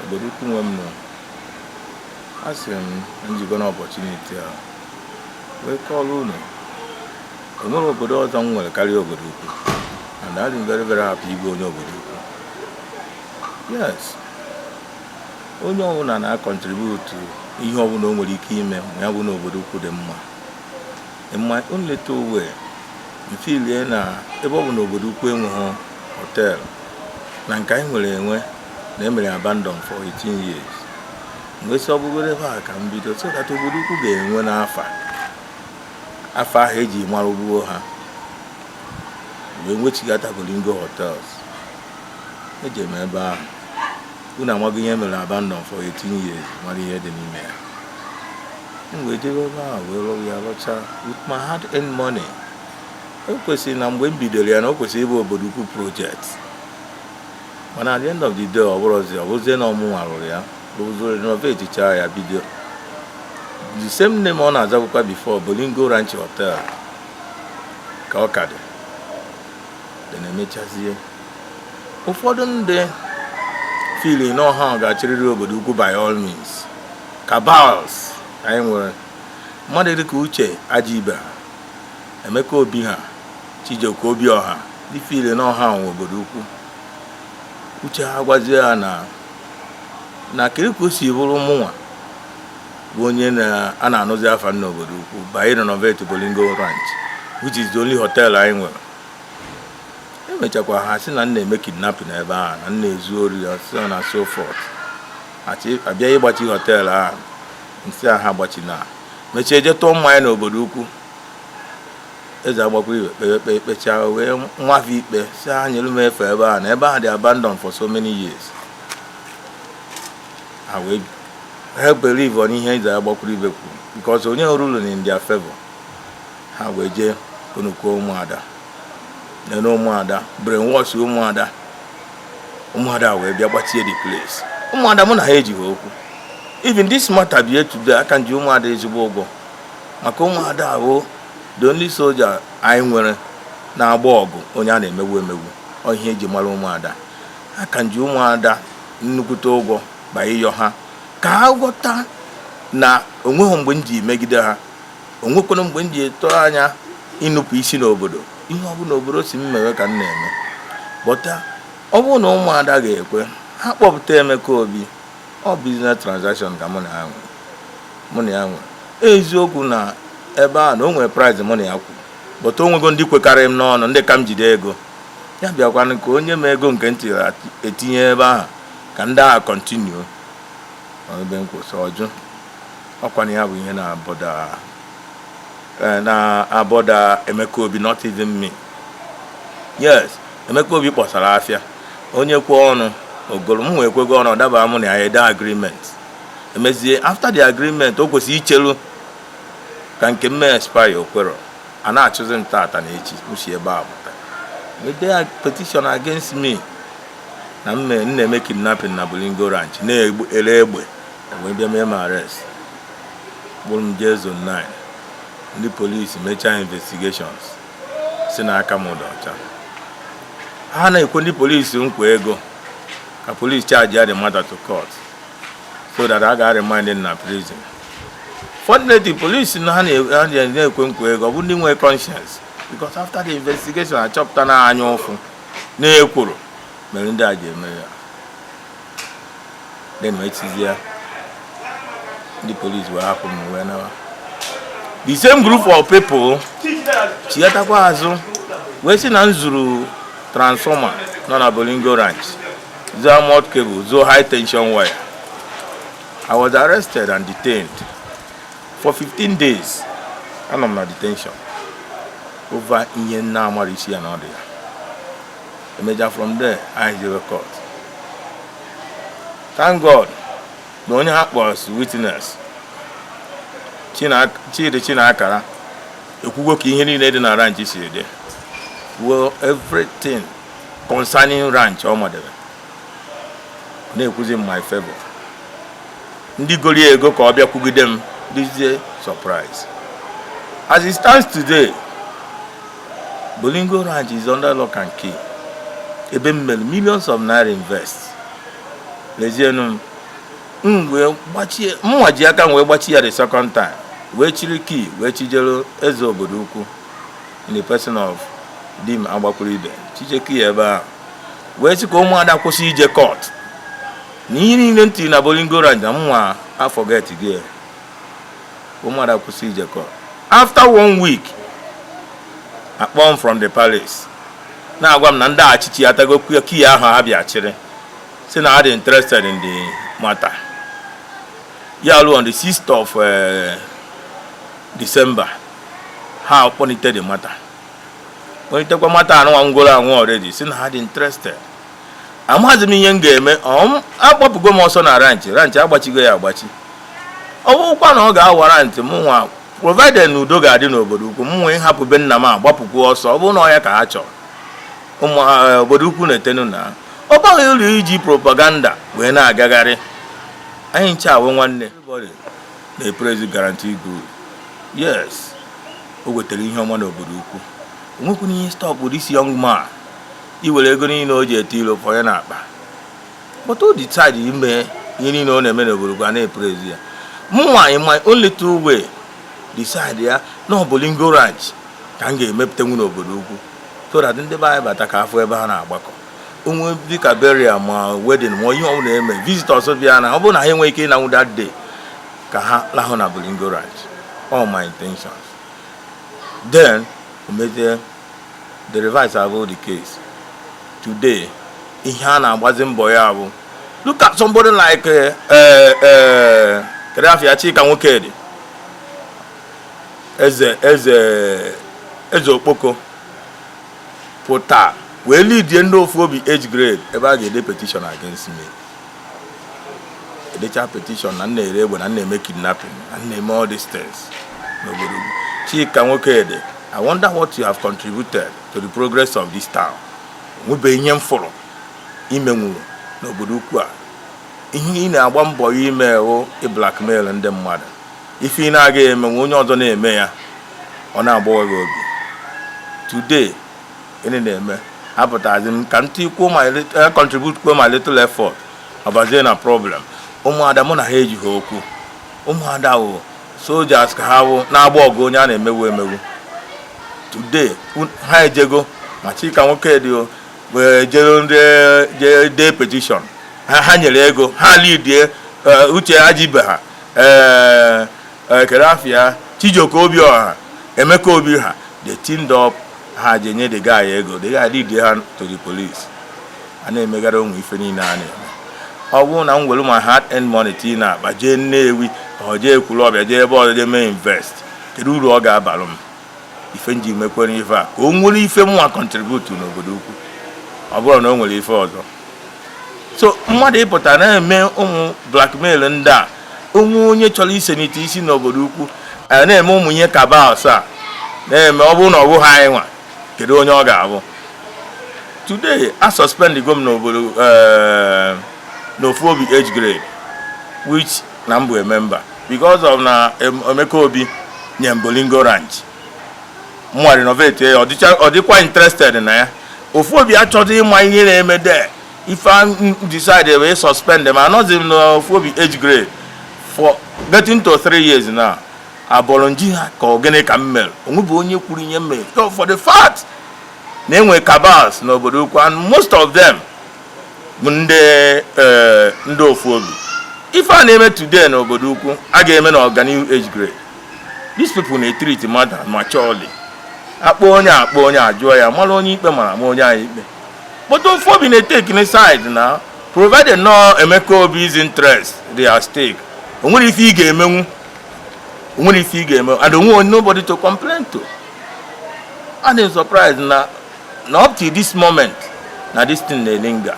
Boduku nwemno. Asem njigo na opportunity a. We call unu. Onwere obodo ọzọ nwere karịa obodo ukwu. And I'm very very happy ibu onye obodo ukwu. Yes. Onye ọbụla na contribute ihe ọbụla o nwere ike ime ma ya bụ na obodo ukwu dị mma. In my own little way, I feel na ebe ọ bụ na obodo ukwu enweghị hotel na nke anyị nwere enwe na emere abandon for 18 years. Mgbe si ọbụgoro ebe a ka m bido so that obodo ukwu ga-enwe n'afa ahụ eji mara ugbo ha. Mgbe nwechigata Bolingo hotels eji eme ebe ahụ unu amaghị ihe mere abandon for 18 years mara ihe dị n'ime ya. Mgbe jebe ebe ahụ wee rụọ ya rụcha with my hard-earned money. O kwesịrị na mgbe m bidoro ya na o kwesịrị ịbụ obodo ukwu project. Mana at the end of the day ọ bụrụzie na ọmụnwa rụrụ ya rụzuru renovate chaa ya bido. The same name ọ na-azabụkwa before Bolingo Ranch Hotel ka ọ ka dị. Then emechazie ụfọdụ ndị feeling na ọha ga-achịrịrị obodo ukwu by all means. Cabals anyị nwere mmadụ dịka Uche Ajiba, Emeka Obi ha, Chijioke Obiọha, ndị feeling na ọha nwe obodo ukwu. Uche ha gwazie ya na kiriko si bụrụ mụnwa bụ onye a na-anụzi afa n'obodo ukwu by renovate Bolingo Ranch, which is the only hotel anyị nwere. Emechakwa ha sị na nna eme kidnapping ebe a na nna ezu ori ya so na so forth. Abịa ịgbachi hotel ahụ nsị ha gbachi na mechie je tụọ mmanya n'obodo ukwu. Eze agbakwa iwe kpechaa wee nwafe ikpe si ha nyelu m efe ebe a na ebe ahụ dị abandon for so many years. Ha wee help believe on ihe eze agbakwuru ibe kwuru because onye rule in their favor. Ha wee jee konuko Umuada. Nene Umuada brainwash Umuada wee bịa gbachie the place. Umuada mụ na ha ejighị okwu. Even this matter be today aka nji Umuada ezigbo ụgwọ maka Umuada bụ the only soldier anyị nwere na-agba ọgụ onye a na-emegbu ọ ihe eji mara Umuada. Aka nji Umuada nnukwute ụgwọ ba ịyọ ha ka ha ghọta na onweghị mgbe m ji megide ha, onwekwana mgbe m ji tọrọ anya ịnụpụ isi n'obodo. Ihe ọ bụla obodo si m mewe ka m na-eme. Bọta ọ bụrụ na Umuada ga-ekwe ha kpọpụta Emeka Obi ọ business transaction ka mụ na ya nwe eziokwu na ebe a na o nwere price mụ na ya kwụ bọta o nwego ndị kwekarị m n'ọnụ ndị ka m jide ego ya bịakwana ka onye m ego nke ntị etinye ebe ahụ ka ndị agha continue ebe m kwụsị ọjụ ọkwana ya bụ ihe na-abọda Emeka Obi, not even me. Yes, Emeka Obi kpọsara afịa onye kwuo ọnụ ogolo m wee kwego ọnụ daba mụ na ya ede agreement. Emezie after the agreement o kwesị ichelu ka nke mme expire okwero a na-achụzi m tata na echi mụchi ebe a pụta mede a petition against me na na-eme kidnapping na Bolingo Ranch na-ele egbe wee bịa mee m arrest bụrụ m jee zone 9. Ndị polisi mechaa investigations si n'aka m dị ọcha. Ha na-ekwe ndị polisi nkwa ego ka polisi charge ya the matter to court so that a ga-remind na prison. Fortunately, police na ha na-ekwe nkwa ego ọ bụ ndị nwe conscience because after the investigation achọpụta na anya ụfụ na-ekwuru mere ndị a ji eme ya. Then etizi ya ndị police wee hapụ m wee nawa. The same group of people chigatakwa azụ wee si na nzuru transformer nọ na Bolingo Ranch, zoo mud cable, zoo high tension wire. I was arrested and detained for 15 days. I'm on detention over ihe na amara isi ya na ọdị ya. Emeja from there I zero court. Thank God na onye ha kpọrọ witness Chinakara ekwugo ka ihe niile dị na ranch si dị. Well, everything concerning ranch ọ madara na-ekwuzi in my favor. Ndị gori ego ka ọ bịa kwugide m dizie surprise. As it stands today, Bolingo Ranch is under lock and key. Ebe millions of naira invest. Lezienụ we gbachie mwa ji aka we gbachie ya the second time we chiri key we chijelo eze obodo ukwu in the person of dim agbakwuru ibe chije key ebe a we si ko Umuada kwụsị ije court ni niile ntị na Bolingo range mwa I forget again Umuada kwụsị ije court after 1 week I come from the palace na agwa m na ndị achichi atago key ahụ ha bịa chiri say na they interested in the matter. Yalu on the 6th of December, how ponited the matter. When you take a matter, I know I'm going already. Say na they interested. I'm having a young game. I'm going to go more on a ranch. Ranch, I'm going to go abachi. Oh, one of our warrant, Mua, provided no dog I didn't know, but we have to be Nama, Bapu, so I won't know a catcher. Boduku Netenuna. Oba iji propaganda we na agagari anyị ncha we nwanne everybody they praise guarantee good. Yes, o wetere ihe ọma n'obodo ukwu onwekwu ihe stop this young man iwere ego niile o ji etilo for ya na akpa but o decide ime ihe niile ọ na-eme n'obodo ukwu na praise ya mụnwa in my only true way decide ya na Bolingo ranch ka m ga-emepụta nwu n'obodo ukwu so that ndị be anyị bata ka afọ ebe ha na-agbakọ onwe dịka burial ma wedding ma ihe ọ na-eme visitors bịa na ọ bụ na ha enwe ike na that day ka ha lahụ na Bolingo ranch. All my intentions. Then the revise about the case today ihe a na-agbazi mbọ ya bụ look at somebody like Kedafia Chika nwoke dị eze okpoko pụta we lead the ofobi age grade ebe a ga-ede petition against me. Edecha petition na na-ere egbe na na-eme kidnapping and na-eme all these things. Chika Nwokede, I wonder what you have contributed to the progress of this town. Nwebe ihe mfọrọ imenwu n'obodo ukwu a. Ihe ị na-agba mbọ ime o blackmail ndị mmadụ. Ife ị na-aga eme onye ọzọ na-eme ya ọ na-agbawa gị obi. Today ị na-eme apụtazim ka ntị kwuo my contribute kwuo my little effort abazie na problem. Umuada mụ na ha ejighị okwu. Umuada o soldiers ka ha bụ na-agba ọgụ onye a na-emewu emewu. Today ha ejego ma Chika Nwokede o wee jere ndị de petition ha nyere ego ha lead uche ajibe ha Kedafia Chijioke Obiọha Emeka Obi ha they teamed up ha jenye the guy ego the guy lead ha to the police a na-emegara onwe ife niile a na-eme. Ọ bụrụ na m were my hard earned money tina akpa jee Nnewi ọ jee Ekwulọbịa jee ebe ọzọ jee mee invest kedu uru ọ ga-abalụ m ife nji mekwere ife a ka o nwere ife mwa contribute n'obodo ukwu ọ bụrụ na o nwere ife ọzọ. So mmadụ ịpụta na-eme ụmụ blackmail ndị a onye chọrọ isenite isi n'obodo ukwu na-eme ụmụ ihe kabals a na-eme ọ bụrụ na ọ bụghị anyị nwa kedu onye ọ ga-abụ. Today I suspend the governor obodo n'ofobi age grade which na m bụ a member because of na Emeka Obi nye Bolingo ranch mwa renovate ya ọ dịkwa interested na ya. Ofobi achọghị ịma ihe na-eme there if I decide we suspend them I'm not even Ofobi age grade for getting to 3 years now. Abolonji ha ka ogene ka mmel onwebe onye kwuru ihe mmel for the fact na enwe cabals n'obodo ukwu and most of them bụ ndị Ofobi. If I name it today n'obodo ukwu a ga-eme na organic age grade. These people na-treat mmadụ maturely. Akpọ onye ajụọ ya mara onye ikpe mara ma onye anyị ikpe. But Ofobi na-take in side now provided no Emeka Obi's interest they are stake. Onwere ife ị ga-emenwu I don't want nobody to complain to. And I'm surprised now up to this moment now this thing they linger.